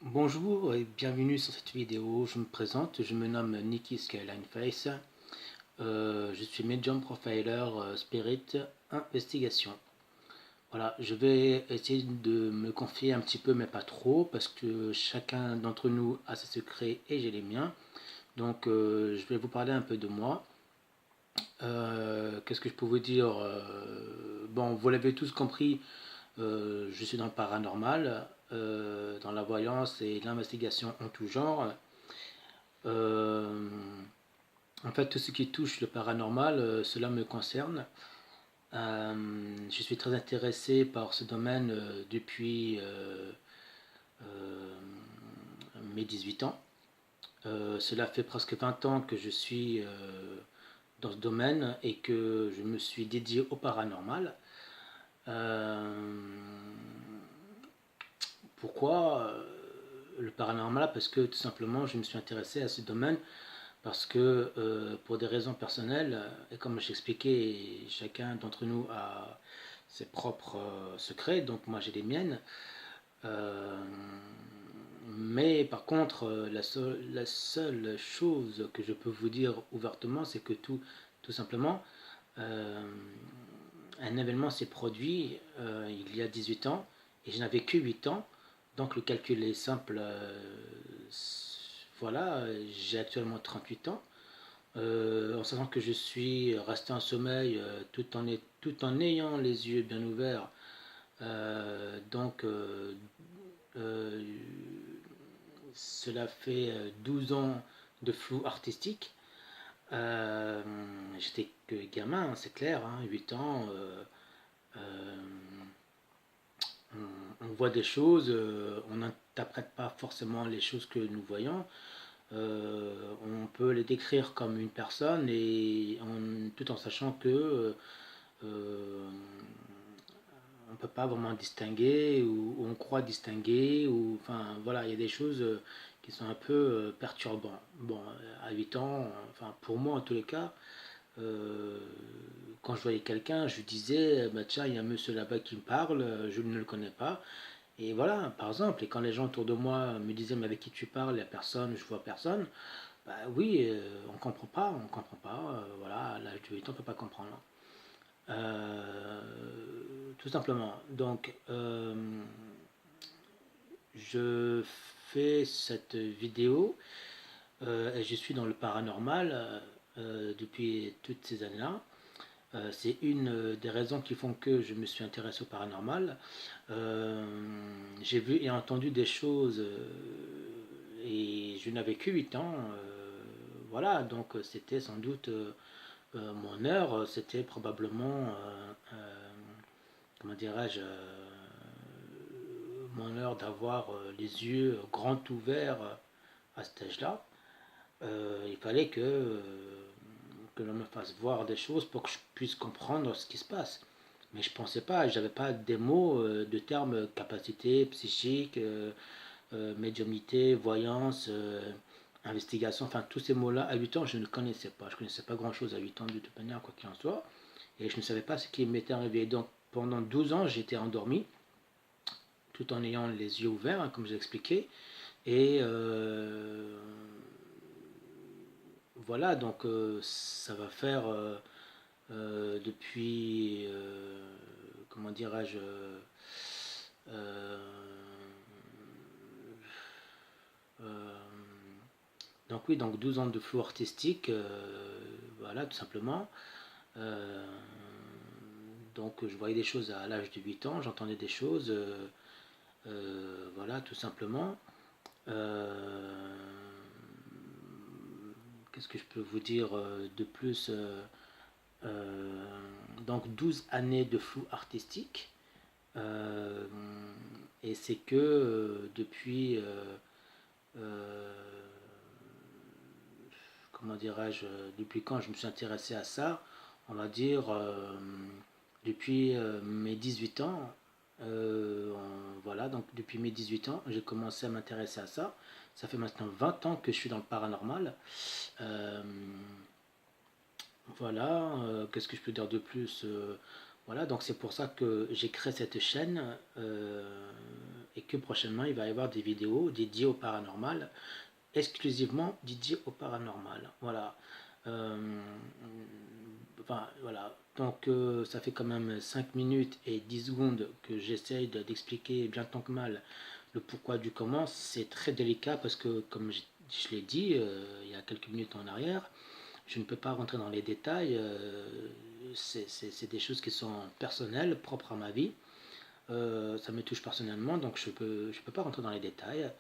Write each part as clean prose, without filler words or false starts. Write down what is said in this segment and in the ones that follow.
Bonjour et bienvenue sur cette vidéo. Je me présente, je me nomme Nicky Skyline Face. Je suis Medium Profiler Spirit Investigation. Voilà, je vais essayer de me confier un petit peu, mais pas trop, parce que chacun d'entre nous a ses secrets et j'ai les miens. Donc, je vais vous parler un peu de moi. Qu'est-ce que je peux vous dire? Bon, vous l'avez tous compris, je suis dans le paranormal, dans la voyance et l'investigation en tout genre. Euh, En fait, tout ce qui touche le paranormal, cela me concerne. Je suis très intéressé par ce domaine depuis euh, mes 18 ans. Cela fait presque 20 ans que je suis dans ce domaine et que je me suis dédié au paranormal. Euh, Pourquoi le paranormal? Parce que tout simplement, je me suis intéressé à ce domaine parce que pour des raisons personnelles, et comme j'expliquais, chacun d'entre nous a ses propres secrets, donc moi j'ai les miennes. Euh, mais par contre, la seule chose que je peux vous dire ouvertement, c'est que tout simplement, euh, un événement s'est produit il y a 18 ans et je n'avais que 8 ans. Donc le calcul est simple. Voilà, j'ai actuellement 38 ans. En sachant que je suis resté en sommeil tout en ayant les yeux bien ouverts. Donc, euh, cela fait 12 ans de flou artistique. Euh, J'étais que gamin, c'est clair, hein, 8 ans. Euh, on voit des choses, on n'interprète pas forcément les choses que nous voyons. On peut les décrire comme une personne tout en sachant que on ne peut pas vraiment distinguer ou on croit distinguer ou enfin voilà, il y a des choses qui sont un peu perturbantes. Bon, à 8 ans, enfin pour moi en tous les cas, euh, quand je voyais quelqu'un, je disais bah tiens, il y a un monsieur là-bas qui me parle, je ne le connais pas. Et voilà, par exemple, et quand les gens autour de moi me disaient mais avec qui tu parles, il n'y a personne, je vois personne, bah oui, on comprend pas, voilà, à l'âge de 8 ans, on peut pas comprendre. Euh, Tout simplement. Donc, je fais cette vidéo et je suis dans le paranormal depuis toutes ces années-là. C'est une des raisons qui font que je me suis intéressé au paranormal. Euh, j'ai vu et entendu des choses et je n'avais que 8 ans. Voilà, donc c'était sans doute mon heure, c'était probablement, comment dirais-je, mon heure d'avoir les yeux grands ouverts à cet âge-là. Il fallait que l'on me fasse voir des choses pour que je puisse comprendre ce qui se passe. Mais je pensais pas, j'avais pas des mots, de termes capacité psychique, médiumnité, voyance, investigation, enfin tous ces mots-là, à 8 ans, je ne connaissais pas. Je ne connaissais pas grand-chose à 8 ans de toute manière, quoi qu'il en soit. Et je ne savais pas ce qui m'était arrivé. Donc pendant 12 ans, j'étais endormi, tout en ayant les yeux ouverts, hein, comme j'ai expliqué. Et voilà, donc ça va faire depuis, comment dirais-je, euh, euh, donc oui, donc 12 ans de flou artistique, voilà, tout simplement. Euh, donc je voyais des choses à l'âge de 8 ans, j'entendais des choses, voilà, tout simplement. Euh, Qu'est-ce que je peux vous dire de plus euh, donc 12 années de flou artistique. Euh, et c'est que depuis, euh, comment dirais-je, depuis quand je me suis intéressé à ça, on va dire depuis mes 18 ans. Voilà, donc depuis mes 18 ans, j'ai commencé à m'intéresser à ça. Ça fait maintenant 20 ans que je suis dans le paranormal. Euh, voilà, qu'est-ce que je peux dire de plus? Voilà, donc c'est pour ça que j'ai créé cette chaîne et que prochainement il va y avoir des vidéos dédiées au paranormal, exclusivement dédiées au paranormal. Voilà. Euh, enfin, voilà. Donc ça fait quand même 5 minutes et 10 secondes que j'essaye d'expliquer bien tant que mal le pourquoi du comment. C'est très délicat parce que, comme je l'ai dit il y a quelques minutes en arrière, je ne peux pas rentrer dans les détails. C'est des choses qui sont personnelles, propres à ma vie. Ça me touche personnellement, donc je peux pas rentrer dans les détails.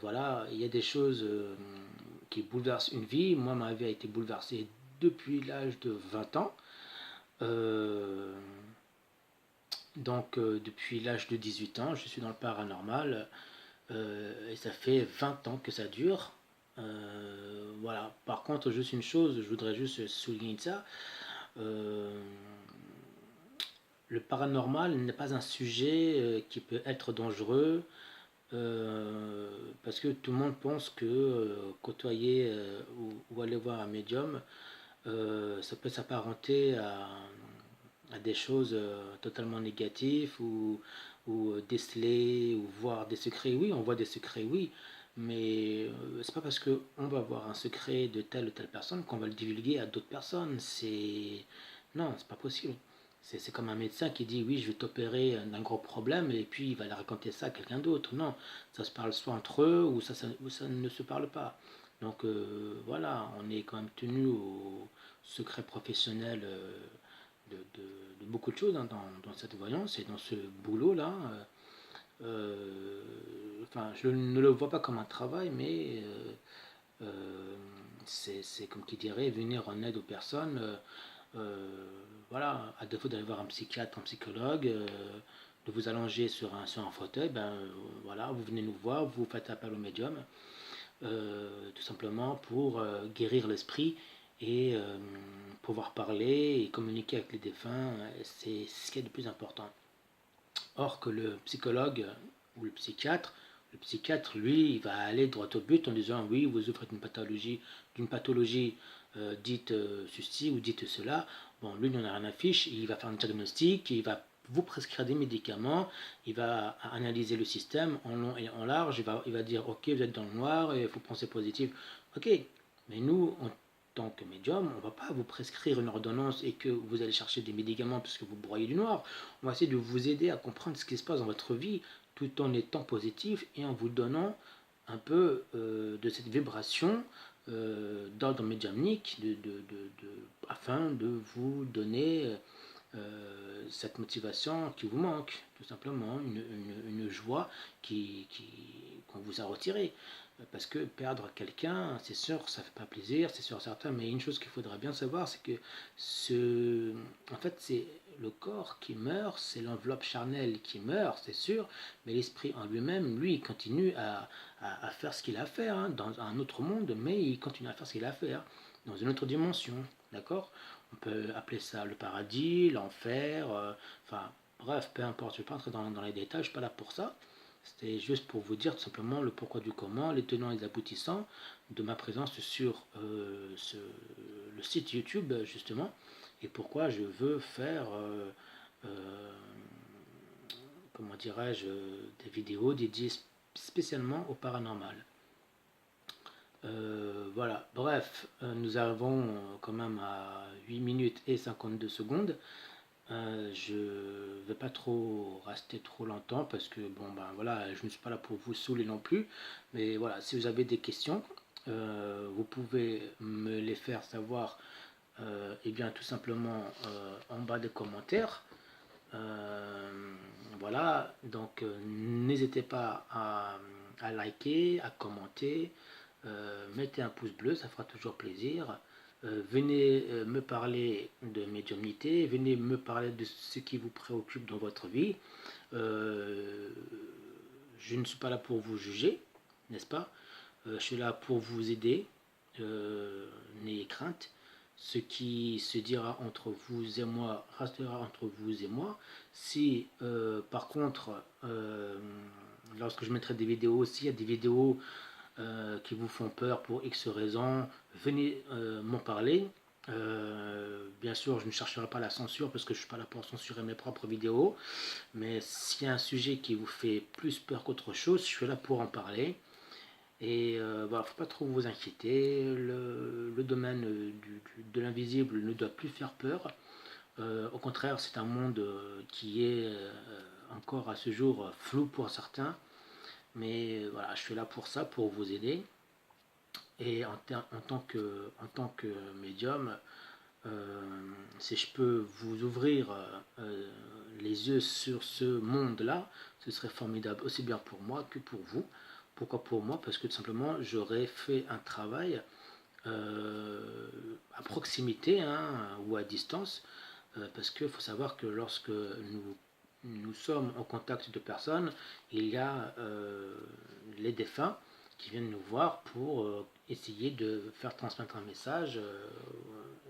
Voilà, il y a des choses qui bouleversent une vie. Moi, ma vie a été bouleversée depuis l'âge de 20 ans. Euh, depuis l'âge de 18 ans, je suis dans le paranormal. Et ça fait 20 ans que ça dure. Voilà. Par contre, juste une chose, je voudrais juste souligner ça. Euh, le paranormal n'est pas un sujet qui peut être dangereux parce que tout le monde pense que côtoyer ou aller voir un médium, ça peut s'apparenter à des choses totalement négatives ou déceler ou voir des secrets. Oui, on voit des secrets, oui, mais c'est pas parce que on va voir un secret de telle ou telle personne qu'on va le divulguer à d'autres personnes. C'est non, c'est pas possible. C'est comme un médecin qui dit oui, je vais t'opérer d'un gros problème et puis il va raconter ça à quelqu'un d'autre. Non, ça se parle soit entre eux ou ça ne se parle pas. Donc voilà, on est quand même tenu au secret professionnel de beaucoup de choses hein, dans cette voyance et dans ce boulot-là. Enfin, je ne le vois pas comme un travail, mais c'est comme qui dirait venir en aide aux personnes. Voilà, à défaut d'aller voir un psychiatre, un psychologue, de vous allonger sur un fauteuil, ben voilà, vous venez nous voir, vous faites appel au médium, tout simplement pour guérir l'esprit et pouvoir parler et communiquer avec les défunts, c'est ce qui est le plus important. Or que le psychologue ou le psychiatre, lui, il va aller droit au but en disant oui, vous souffrez d'une pathologie dite ceci ou dite cela. Bon, lui, il n'en a rien à fiche, il va faire un diagnostic, il va vous prescrire des médicaments, il va analyser le système en long et en large, il va dire ok, vous êtes dans le noir, il faut penser positif. Ok, mais nous, en tant que médium, on ne va pas vous prescrire une ordonnance et que vous allez chercher des médicaments parce que vous broyez du noir. On va essayer de vous aider à comprendre ce qui se passe dans votre vie tout en étant positif et en vous donnant un peu de cette vibration d'ordre médiumnique afin de vous donner cette motivation qui vous manque, tout simplement, une joie qu'on vous a retirée. Parce que perdre quelqu'un, c'est sûr, ça fait pas plaisir, c'est sûr certain, mais une chose qu'il faudra bien savoir, c'est que en fait, c'est le corps qui meurt, c'est l'enveloppe charnelle qui meurt, c'est sûr, mais l'esprit en lui-même, lui, il continue à faire ce qu'il a à faire hein, dans un autre monde, mais il continue à faire ce qu'il a à faire dans une autre dimension, d'accord? On peut appeler ça le paradis, l'enfer, enfin, bref, peu importe, je ne vais pas entrer dans les détails, je ne suis pas là pour ça. C'était juste pour vous dire tout simplement le pourquoi du comment, les tenants et les aboutissants de ma présence sur le site YouTube, justement, et pourquoi je veux faire, euh, comment dirais-je, des vidéos dédiées spécialement au paranormal. Voilà, bref, nous arrivons quand même à 8 minutes et 52 secondes. Je ne vais pas trop rester trop longtemps parce que bon ben voilà, je ne suis pas là pour vous saouler non plus. Mais voilà, si vous avez des questions, vous pouvez me les faire savoir et bien tout simplement en bas des commentaires. Voilà, donc n'hésitez pas à liker, à commenter, mettez un pouce bleu, ça fera toujours plaisir. Venez me parler de médiumnité, venez me parler de ce qui vous préoccupe dans votre vie. Euh, je ne suis pas là pour vous juger, n'est-ce pas? Je suis là pour vous aider. N'ayez crainte. Ce qui se dira entre vous et moi restera entre vous et moi. Si par contre, lorsque je mettrai des vidéos, s'il y a des vidéos qui vous font peur pour X raisons, venez m'en parler. Bien sûr, je ne chercherai pas la censure parce que je ne suis pas là pour censurer mes propres vidéos. Mais s'il y a un sujet qui vous fait plus peur qu'autre chose, je suis là pour en parler. Et voilà, faut pas trop vous inquiéter. Le domaine de l'invisible ne doit plus faire peur. Au contraire, c'est un monde qui est encore à ce jour flou pour certains. Mais voilà, je suis là pour ça, pour vous aider. Et en tant que médium, euh, si je peux vous ouvrir les yeux sur ce monde-là, ce serait formidable aussi bien pour moi que pour vous. Pourquoi pour moi? Parce que tout simplement, j'aurais fait un travail à proximité, hein, ou à distance, parce qu'il faut savoir que lorsque nous sommes en contact de personnes, il y a les défunts qui viennent nous voir pour essayer de faire transmettre un message.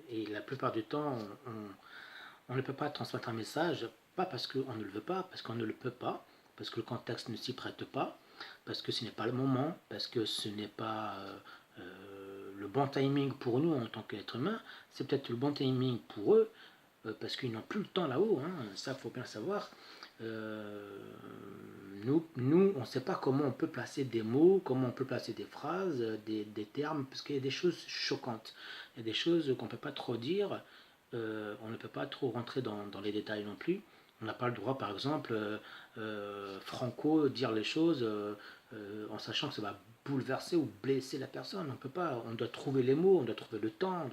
Et la plupart du temps, on ne peut pas transmettre un message, pas parce qu'on ne le veut pas, parce qu'on ne le peut pas, parce que le contexte ne s'y prête pas, parce que ce n'est pas le moment, parce que ce n'est pas le bon timing pour nous en tant qu'être humain, c'est peut-être le bon timing pour eux, parce qu'ils n'ont plus le temps là-haut, hein, ça faut bien savoir. Euh, on ne sait pas comment on peut placer des mots, comment on peut placer des phrases, des termes, parce qu'il y a des choses choquantes, il y a des choses qu'on ne peut pas trop dire, on ne peut pas trop rentrer dans les détails non plus. On n'a pas le droit, par exemple, franco, dire les choses en sachant que ça va bouleverser ou blesser la personne. On peut pas. On doit trouver les mots, on doit trouver le temps,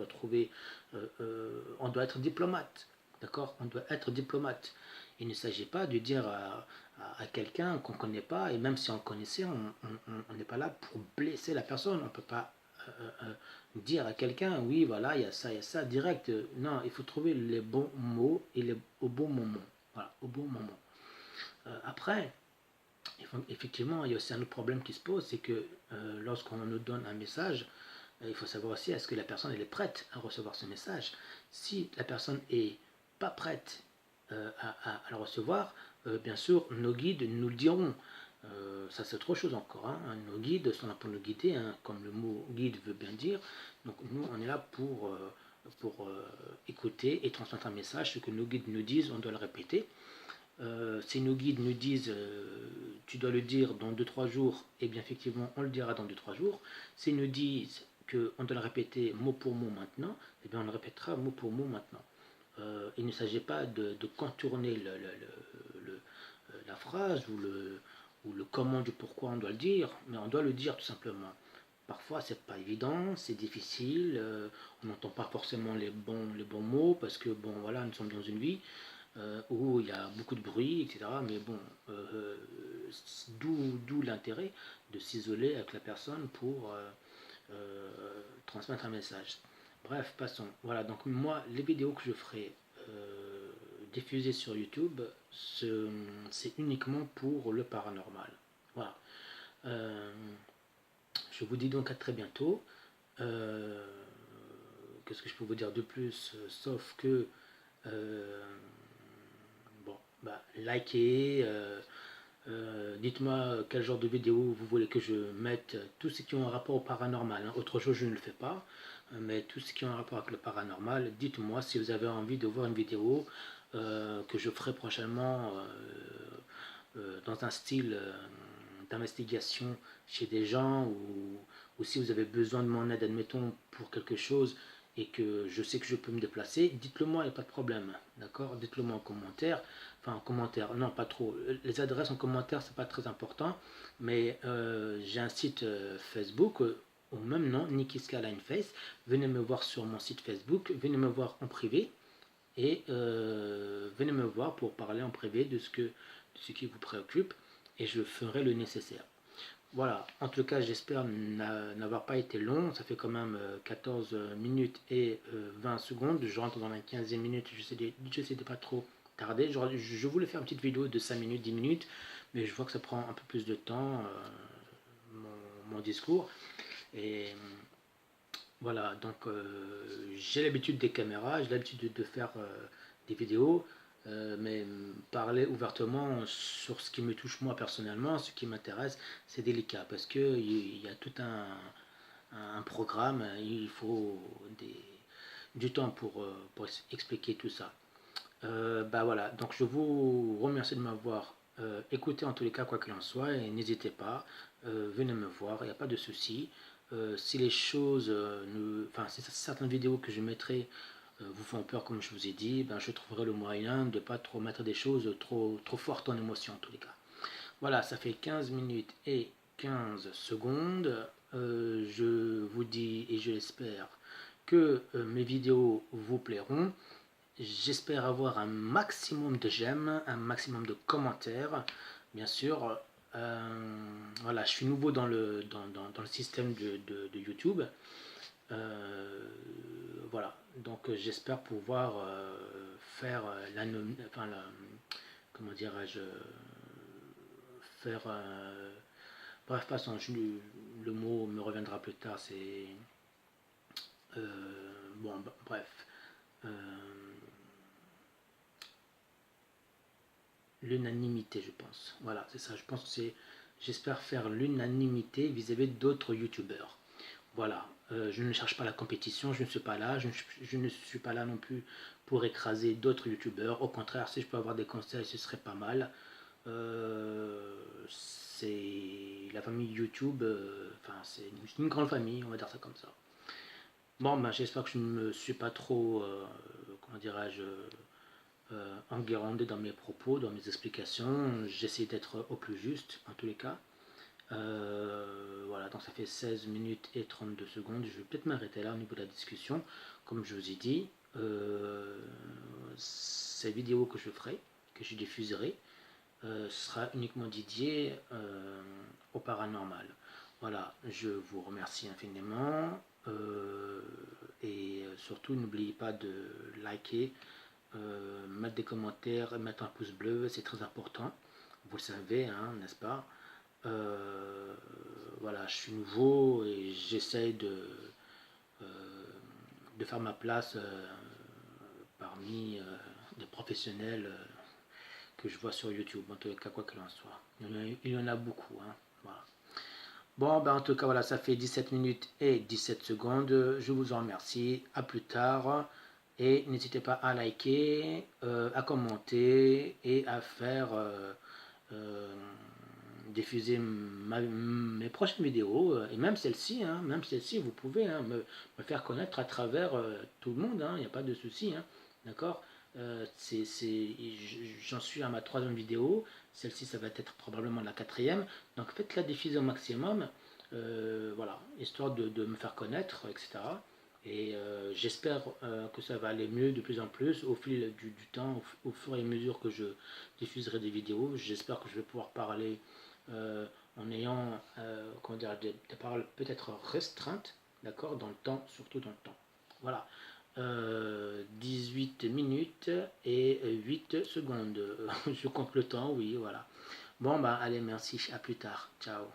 on doit être diplomate. D'accord? On doit être diplomate. Il ne s'agit pas de dire à quelqu'un qu'on ne connaît pas, et même si on connaissait, on n'est pas là pour blesser la personne. On ne peut pas dire à quelqu'un, oui, voilà, il y a ça, direct. Non, il faut trouver les bons mots au bon moment. Voilà, au bon moment. Après, effectivement, il y a aussi un autre problème qui se pose, c'est que lorsqu'on nous donne un message, il faut savoir aussi est-ce que la personne elle est prête à recevoir ce message. Si la personne est pas prête à le recevoir, bien sûr, nos guides nous le diront. Ça c'est autre chose encore. Hein. Nos guides sont là pour nous guider, hein, comme le mot guide veut bien dire. Donc nous, on est là pour écouter et transmettre un message. Ce que nos guides nous disent, on doit le répéter. Si nos guides nous disent tu dois le dire dans deux trois jours, et bien effectivement on le dira dans deux trois jours. S'ils nous disent qu'on doit le répéter mot pour mot maintenant, et bien on le répétera mot pour mot maintenant. Il ne s'agit pas de contourner la phrase ou le comment du pourquoi on doit le dire, mais on doit le dire tout simplement. Parfois c'est pas évident, c'est difficile, on n'entend pas forcément les bons mots parce que bon voilà, nous sommes dans une vie où il y a beaucoup de bruit, etc. Mais bon, d'où l'intérêt de s'isoler avec la personne pour transmettre un message. Bref, passons. Voilà, donc moi, les vidéos que je ferai diffusées sur YouTube, c'est uniquement pour le paranormal. Voilà. Euh, je vous dis donc à très bientôt. Euh, Qu'est-ce que je peux vous dire de plus sauf que bon, bah, likez, dites-moi quel genre de vidéo vous voulez que je mette, tout ce qui a un rapport au paranormal. Hein. Autre chose, je ne le fais pas, mais tout ce qui a un rapport avec le paranormal, dites-moi si vous avez envie de voir une vidéo que je ferai prochainement dans un style d'investigation chez des gens ou si vous avez besoin de mon aide, admettons, pour quelque chose et que je sais que je peux me déplacer, dites-le moi, il n'y a pas de problème, d'accord? Dites-le moi en commentaire, enfin en commentaire, non pas trop, les adresses en commentaire c'est pas très important, mais j'ai un site Facebook au même nom, Nicky Skyline Face, venez me voir sur mon site Facebook, venez me voir en privé, et venez me voir pour parler en privé de ce qui vous préoccupe et je ferai le nécessaire. Voilà, en tout cas j'espère n'avoir pas été long, ça fait quand même 14 minutes et 20 secondes, je rentre dans la 15e minute, j'essaie de pas trop tarder, je voulais faire une petite vidéo de 5 minutes, 10 minutes, mais je vois que ça prend un peu plus de temps, mon discours, et voilà, donc j'ai l'habitude des caméras, j'ai l'habitude de faire des vidéos, mais parler ouvertement sur ce qui me touche moi personnellement, ce qui m'intéresse, c'est délicat parce qu'il y a tout un programme, il faut du temps pour expliquer tout ça. Bah voilà, donc je vous remercie de m'avoir écouté en tous les cas, quoi qu'il en soit, et n'hésitez pas, venez me voir, il n'y a pas de souci. Si les choses, enfin, si certaines vidéos que je mettrai vous font peur, comme je vous ai dit, ben, je trouverai le moyen de ne pas trop mettre des choses trop fortes en émotion en tous les cas. Voilà, ça fait 15 minutes et 15 secondes. Je vous dis et je l'espère que mes vidéos vous plairont. J'espère avoir un maximum de j'aime, un maximum de commentaires. Bien sûr, voilà, je suis nouveau dans le système de YouTube. Voilà, donc j'espère pouvoir faire comment dirais-je, faire, bref, passons, le mot me reviendra plus tard, c'est, bon, bref, euh, l'unanimité, je pense. Voilà, c'est ça. Je pense que c'est. J'espère faire l'unanimité vis-à-vis d'autres youtubeurs. Voilà. Je ne cherche pas la compétition, je ne suis pas là. Je ne suis pas là non plus pour écraser d'autres youtubeurs. Au contraire, si je peux avoir des conseils, ce serait pas mal. C'est la famille YouTube. Enfin, c'est une grande famille, on va dire ça comme ça. Bon, ben, j'espère que je ne me suis pas trop. Comment dirais-je, enguerrandé dans mes propos, dans mes explications. J'essaie d'être au plus juste, en tous les cas. Voilà, donc ça fait 16 minutes et 32 secondes. Je vais peut-être m'arrêter là au niveau de la discussion. Comme je vous ai dit, ces vidéos que je ferai, que je diffuserai, sera uniquement dédié au paranormal. Voilà, je vous remercie infiniment. Et surtout, n'oubliez pas de liker, mettre des commentaires, mettre un pouce bleu, c'est très important. Vous le savez, hein, n'est-ce pas? Voilà, je suis nouveau et j'essaye euh, de faire ma place parmi les professionnels que je vois sur YouTube, en tout cas, quoi qu'il en soit. Il y en a beaucoup, hein, voilà. Bon, ben en tout cas, voilà, ça fait 17 minutes et 17 secondes. Je vous en remercie. À plus tard. Et n'hésitez pas à liker, à commenter et à faire euh, diffuser mes prochaines vidéos. Et même celle-ci, hein, vous pouvez hein, me faire connaître à travers tout le monde. Il n'y a pas de souci. Hein, d'accord. J'en suis à ma troisième vidéo. Celle-ci, ça va être probablement la quatrième. Donc faites-la diffuser au maximum. Voilà, histoire de me faire connaître, etc. Et j'espère que ça va aller mieux de plus en plus au fil du temps, au fur et à mesure que je diffuserai des vidéos. J'espère que je vais pouvoir parler en ayant comment dire, des paroles peut-être restreintes, d'accord, dans le temps, surtout dans le temps. Voilà. 18 minutes et 8 secondes. Je compte le temps, oui, voilà. Bon, bah, allez, merci, à plus tard. Ciao.